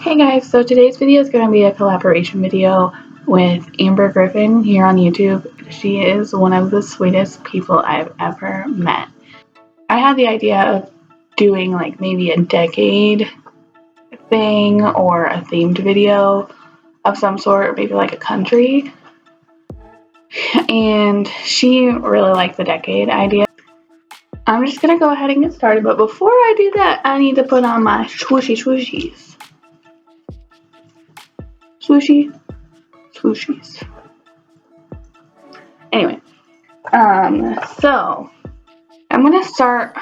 Hey guys, so today's video is going to be a collaboration video with Amber Griffin here on YouTube. She is one of the sweetest people I've ever met. I had the idea of doing like maybe a decade thing or a themed video of some sort, maybe like a country. And she really liked the decade idea. I'm just going to go ahead and get started, but before I do that, I need to put on my swooshies. Swooshies. Anyway, so I'm gonna start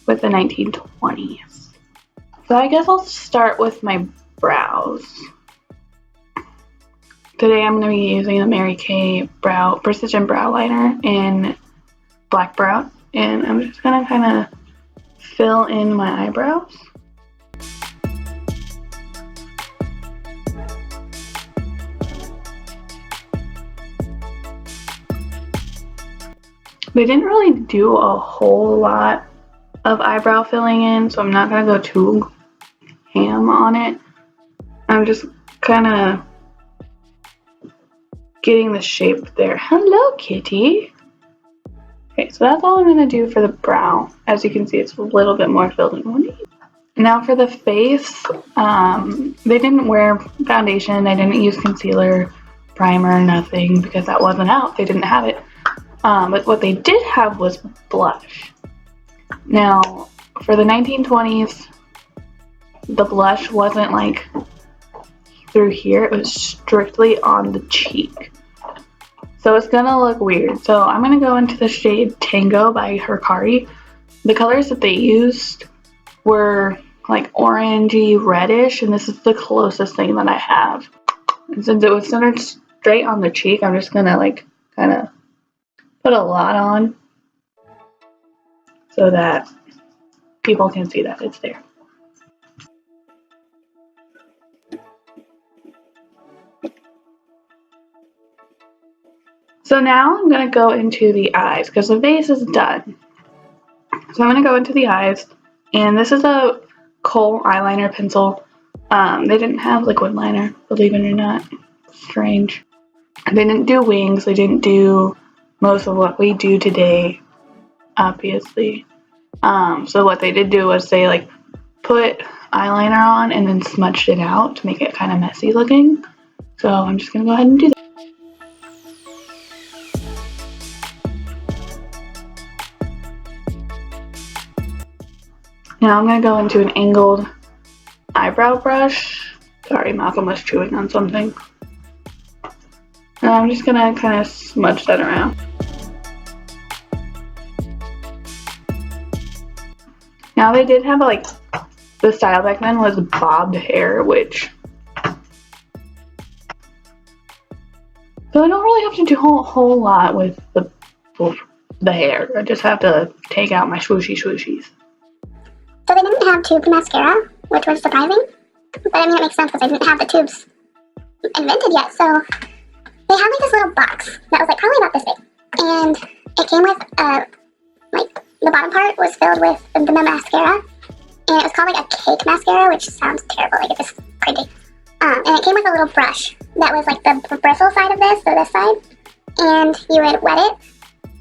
with the 1920s. So I guess I'll start with my brows. Today I'm gonna be using the Mary Kay Precision Brow Liner in Black Brown, and I'm just gonna kind of fill in my eyebrows. They didn't really do a whole lot of eyebrow filling in, so I'm not going to go too ham on it. I'm just kind of getting the shape there. Hello, kitty. Okay, so that's all I'm going to do for the brow. As you can see, it's a little bit more filled in. Now for the face, they didn't wear foundation. They didn't use concealer, primer, nothing, because that wasn't out. They didn't have it. But what they did have was blush. Now, for the 1920s, the blush wasn't like through here. It was strictly on the cheek. So it's gonna look weird. So I'm gonna go into the shade Tango by Hikari. The colors that they used were like orangey reddish, and this is the closest thing that I have. And since it was centered straight on the cheek, I'm just gonna like kind of put a lot on so that people can see that it's there. So now I'm going to go into the eyes because the face is done. So I'm going to go into the eyes, and this is a Kohl eyeliner pencil. They didn't have liquid liner, believe it or not. Strange. They didn't do wings. They didn't do most of what we do today, obviously. So what they did do was they like put eyeliner on and then smudged it out to make it kind of messy looking. So I'm just going to go ahead and do that. Now I'm going to go into an angled eyebrow brush. Sorry, Malcolm was chewing on something. And I'm just going to kind of smudge that around. Now they did have like, the style back then was bobbed hair, which... So I don't really have to do a whole lot with the hair. I just have to take out my swooshies. So they didn't have tube mascara, which was surprising. But I mean, it makes sense because they didn't have the tubes invented yet. So they had like this little box that was like probably about this big. And it came with, like, the bottom part was filled with the mascara. And it was called like a cake mascara, which sounds terrible, like it's just crazy. And it came with a little brush that was like the bristle side of this, so this side. And you would wet it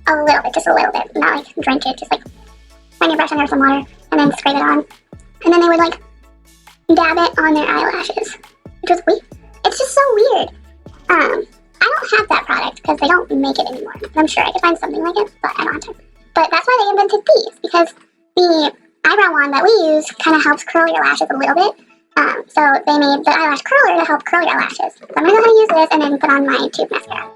a little bit, just a little bit, not like drink it, just like run your brush under some water and then scrape it on. And then they would like dab it on their eyelashes, which was weird. It's just so weird. I don't have that product because they don't make it anymore. I'm sure I could find something like it, but I don't have time. But that's why they invented these, because the eyebrow wand that we use kind of helps curl your lashes a little bit. So they made the eyelash curler to help curl your lashes. So I'm going to go ahead and use this and then put on my tube mascara.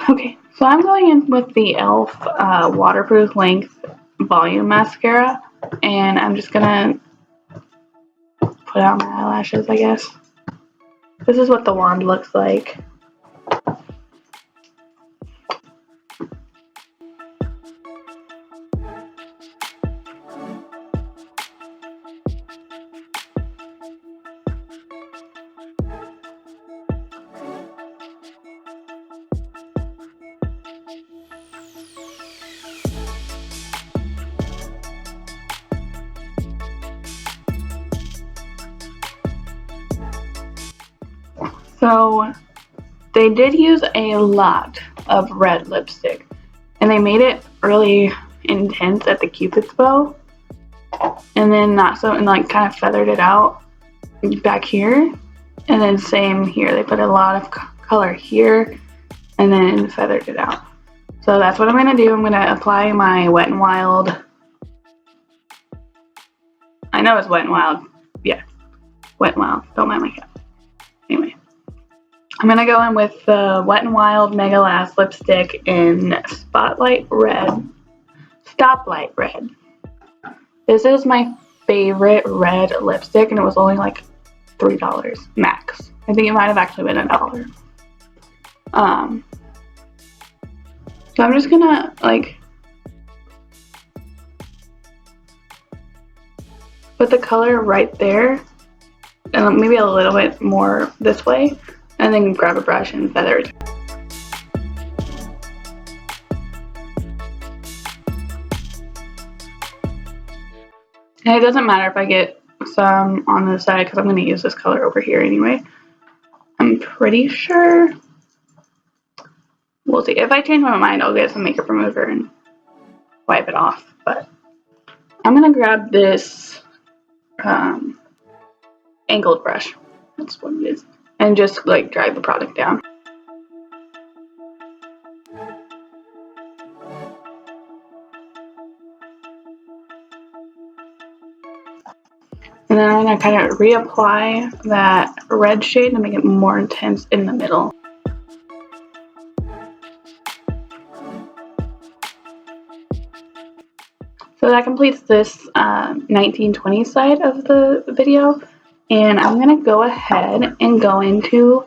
Okay, so I'm going in with the e.l.f. Waterproof Length Volume Mascara, and I'm just gonna put out my eyelashes, I guess. This is what the wand looks like. So they did use a lot of red lipstick, and they made it really intense at the Cupid's bow, and then not so, and like kind of feathered it out back here, and then same here. They put a lot of color here, and then feathered it out. So that's what I'm gonna do. I'm gonna apply my Wet n Wild. I know it's Wet n Wild. Yeah, Wet n Wild. Don't mind my cat. Anyway, I'm gonna go in with the Wet n Wild Mega Last lipstick in Spotlight Red. Stoplight Red. This is my favorite red lipstick, and it was only like $3 max. I think it might have actually been $1. So I'm just gonna like put the color right there, and maybe a little bit more this way, and then grab a brush and feather it. And it doesn't matter if I get some on the side because I'm going to use this color over here anyway. I'm pretty sure. We'll see. If I change my mind, I'll get some makeup remover and wipe it off. But I'm going to grab this angled brush. That's what it is. And just like drag the product down. And then I'm going to kind of reapply that red shade to make it more intense in the middle. So that completes this 1920 side of the video. And I'm going to go ahead and go into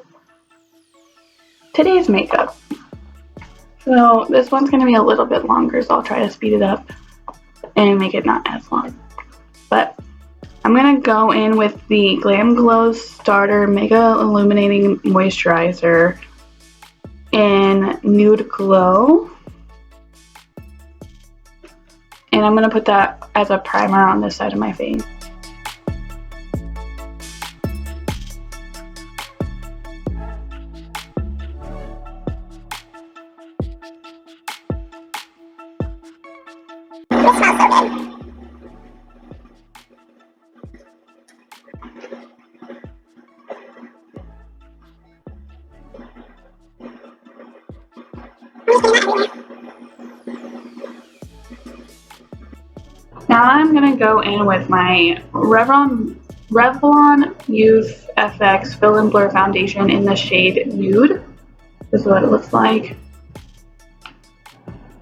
today's makeup. So this one's going to be a little bit longer, so I'll try to speed it up and make it not as long. But I'm going to go in with the Glam Glow Starter Mega Illuminating Moisturizer in Nude Glow. And I'm going to put that as a primer on this side of my face. This smells so good. Now I'm going to go in with my Revlon Youth FX Fill and Blur Foundation in the shade Nude. This is what it looks like.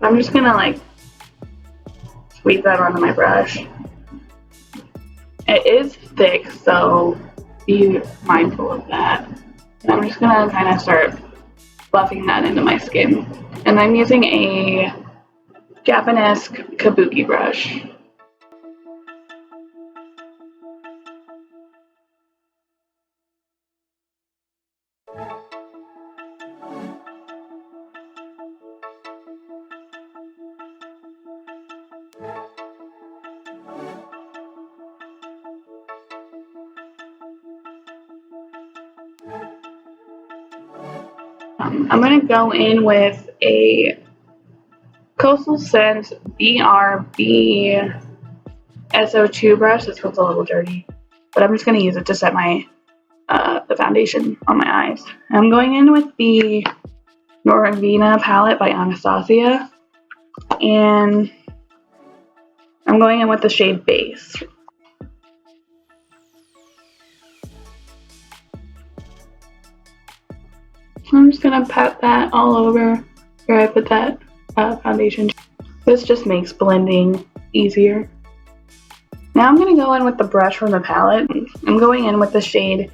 I'm just going to like sweep that onto my brush. It is thick, so be mindful of that. And I'm just going to kind of start buffing that into my skin. And I'm using a Japanese kabuki brush. I'm going to go in with a Coastal Scent BRB SO2 brush. This one's a little dirty, but I'm just going to use it to set my the foundation on my eyes. I'm going in with the Norvina palette by Anastasia, and I'm going in with the shade Base. I'm just going to pat that all over where I put that foundation. This just makes blending easier. Now I'm going to go in with the brush from the palette. I'm going in with the shade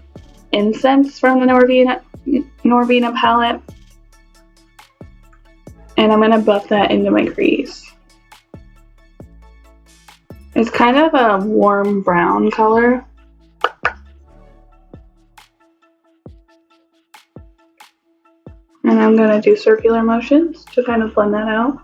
Incense from the Norvina palette. And I'm going to buff that into my crease. It's kind of a warm brown color. And I'm going to do circular motions to kind of blend that out.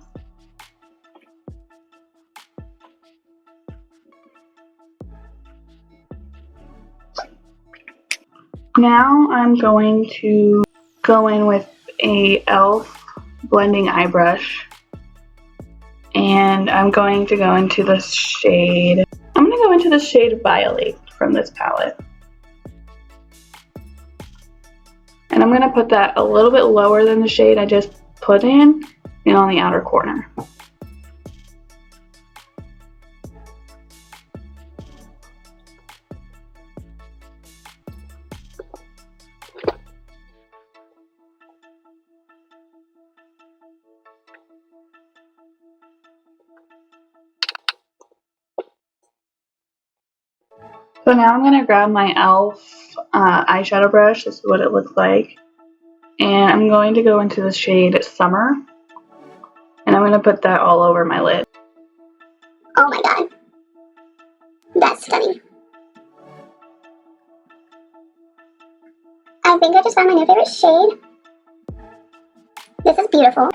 Now I'm going to go in with a e.l.f. blending eye brush, and I'm going to go into the shade, Violet from this palette. And I'm going to put that a little bit lower than the shade I just put in and on the outer corner. So now I'm going to grab my e.l.f. Eyeshadow brush. This is what it looks like. And I'm going to go into the shade Summer. And I'm going to put that all over my lid. Oh my god. That's stunning. I think I just found my new favorite shade. This is beautiful.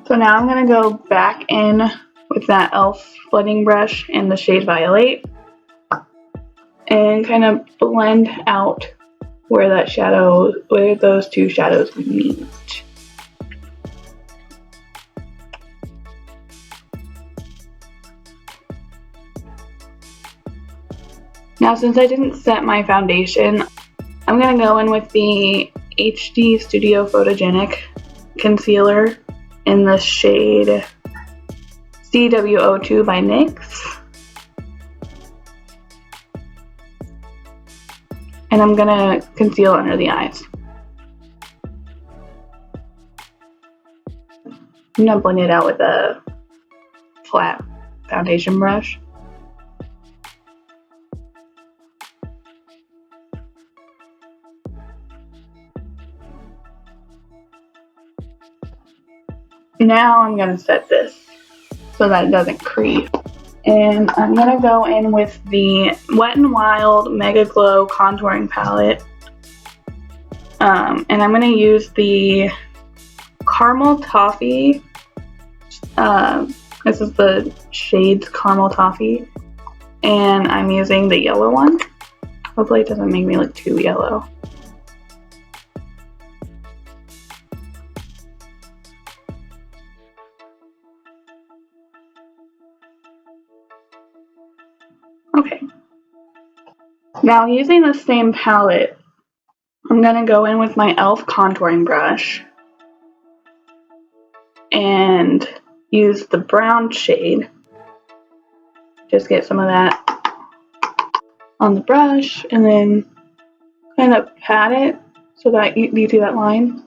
So now I'm going to go back in with that e.l.f. blending brush in the shade Violet and kind of blend out where those two shadows meet. Now, since I didn't set my foundation, I'm going to go in with the HD Studio Photogenic Concealer in the shade CW02 by NYX. And I'm going to conceal under the eyes. I'm going to blend it out with a flat foundation brush. Now I'm going to set this so that it doesn't creep. And I'm going to go in with the Wet n Wild Mega Glow Contouring Palette. And I'm going to use the Caramel Toffee. This is the shades Caramel Toffee. And I'm using the yellow one. Hopefully it doesn't make me look too yellow. Okay. Now using the same palette, I'm going to go in with my e.l.f. contouring brush and use the brown shade. Just get some of that on the brush and then kind of pat it so that you see that line.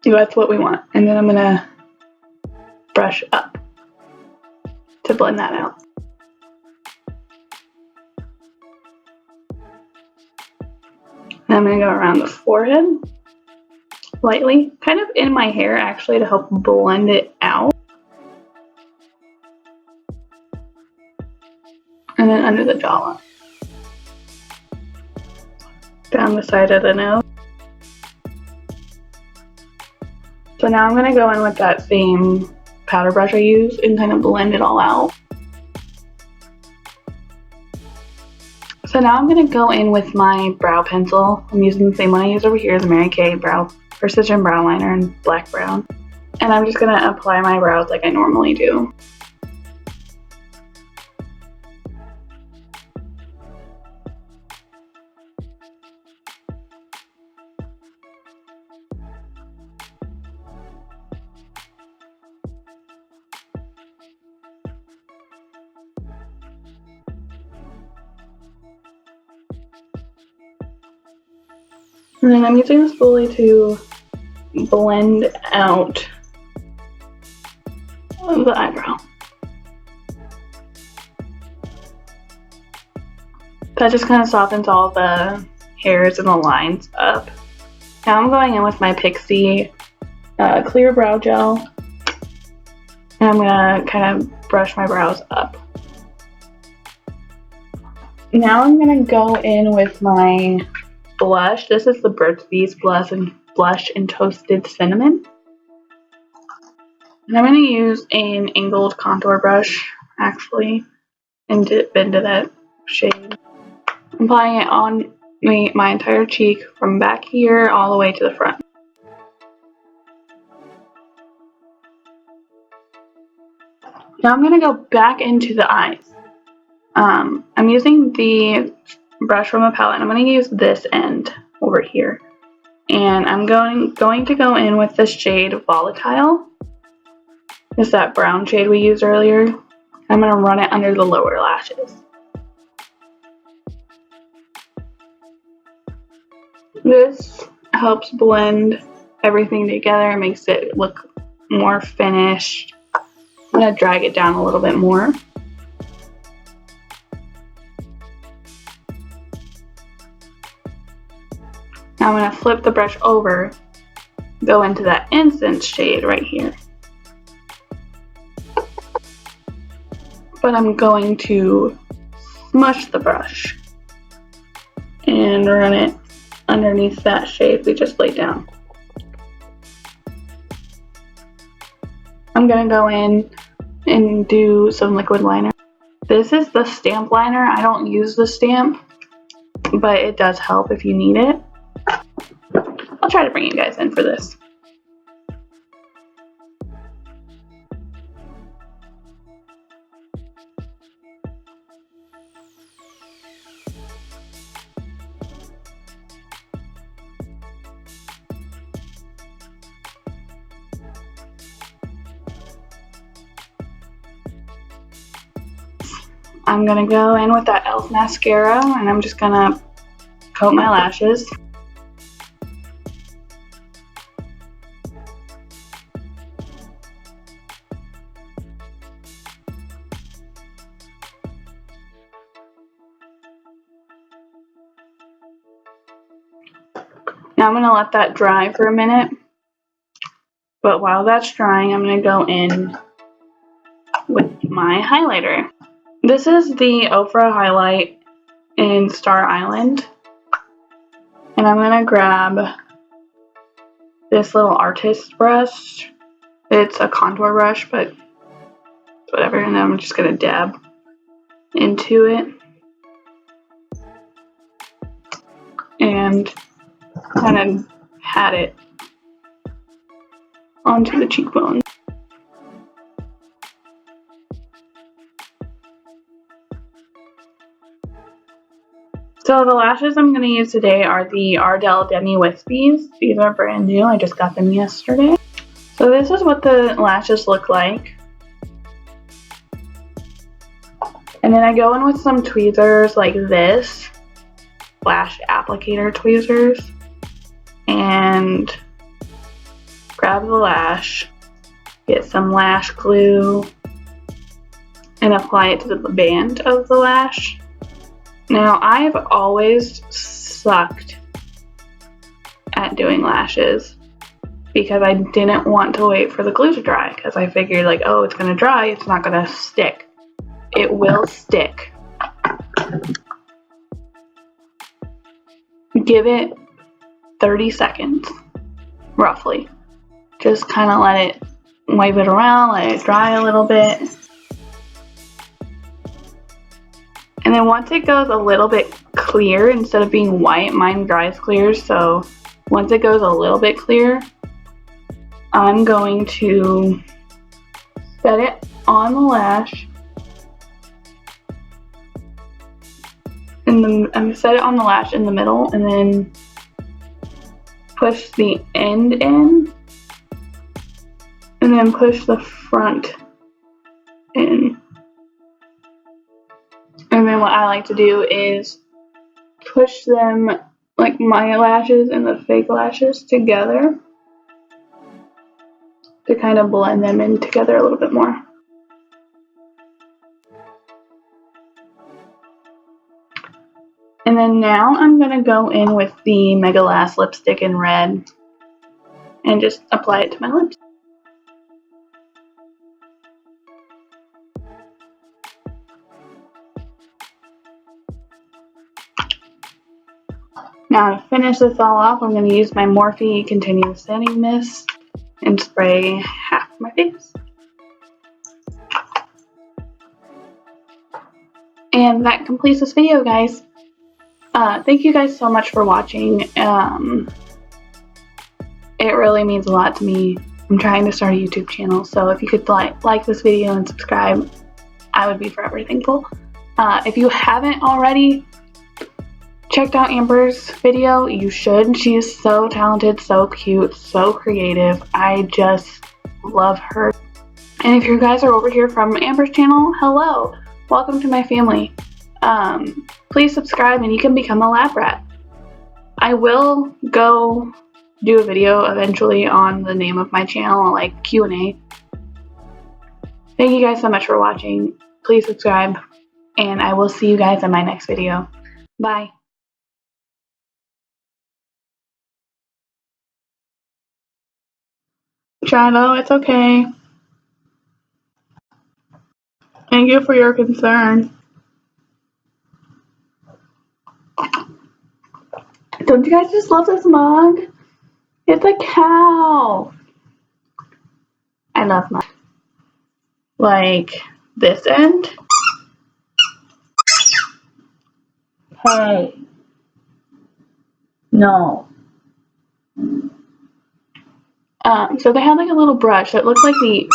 That's what we want. And then I'm going to brush up to blend that out. And I'm going to go around the forehead lightly, kind of in my hair actually to help blend it out. And then under the jawline. Down the side of the nose. So now I'm going to go in with that same powder brush I used and kind of blend it all out. So now I'm going to go in with my brow pencil. I'm using the same one I use over here, the Mary Kay Precision Brow Liner in black brown. And I'm just going to apply my brows like I normally do. And then I'm using the spoolie to blend out the eyebrow. That just kind of softens all the hairs and the lines up. Now I'm going in with my Pixi clear brow gel. And I'm going to kind of brush my brows up. Now I'm going to go in with my blush. This is the Burt's Bees blush in Toasted Cinnamon. And I'm going to use an angled contour brush, actually, and dip into that shade. I'm applying it on my entire cheek from back here all the way to the front. Now I'm going to go back into the eyes. I'm using the brush from a palette, and I'm going to use this end over here. And I'm going to go in with this shade Volatile. It's that brown shade we used earlier. I'm going to run it under the lower lashes. This helps blend everything together and makes it look more finished. I'm going to drag it down a little bit more. Now I'm going to flip the brush over, go into that Incense shade right here. But I'm going to smush the brush and run it underneath that shade we just laid down. I'm going to go in and do some liquid liner. This is the stamp liner. I don't use the stamp, but it does help if you need it. I'll try to bring you guys in for this. I'm going to go in with that e.l.f. mascara, and I'm just going to coat my lashes. Now I'm going to let that dry for a minute, but while that's drying, I'm going to go in with my highlighter. This is the Ofra highlight in Star Island, and I'm going to grab this little artist brush. It's a contour brush, but whatever, and I'm just going to dab into it and kind of pat it onto the cheekbone. So the lashes I'm going to use today are the Ardell Demi Wispies. These are brand new. I just got them yesterday. So this is what the lashes look like. And then I go in with some tweezers like this, lash applicator tweezers, and grab the lash, get some lash glue, and apply it to the band of the lash. Now, I've always sucked at doing lashes because I didn't want to wait for the glue to dry, because I figured like, oh, it's going to dry, it's not going to stick. It will stick. Give it 30 seconds, roughly. Just kind of let it, wipe it around, let it dry a little bit. And then once it goes a little bit clear, instead of being white, mine dries clear, so once it goes a little bit clear, I'm going to set it on the lash. I'm set it on the lash in the middle, and then push the end in, and then push the front in. And then what I like to do is push them, like my lashes and the fake lashes, together to kind of blend them in together a little bit more. And then now I'm going to go in with the Megalast lipstick in red and just apply it to my lips. Now to finish this all off, I'm going to use my Morphe Continuous Setting Mist and spray half for my face. And that completes this video, guys. Thank you guys so much for watching. It really means a lot to me. I'm trying to start a YouTube channel, so if you could like this video and subscribe, I would be forever thankful. If you haven't already checked out Amber's video, you should. She is so talented, so cute, so creative. I just love her. And if you guys are over here from Amber's channel, hello, welcome to my family. Please subscribe and you can become a lab rat. I will go do a video eventually on the name of my channel, like Q&A. Thank you guys so much for watching. Please subscribe, and I will see you guys in my next video. Bye. Shadow, it's okay. Thank you for your concern. Don't you guys just love this mug? It's a cow. I love mugs. Like this end. Hey. No. So they had like a little brush that looks like the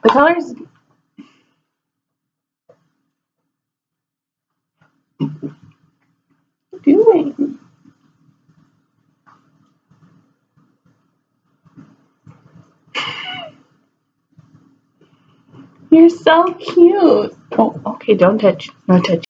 colors. What are you doing? You're so cute. Oh, okay, don't touch. No touch.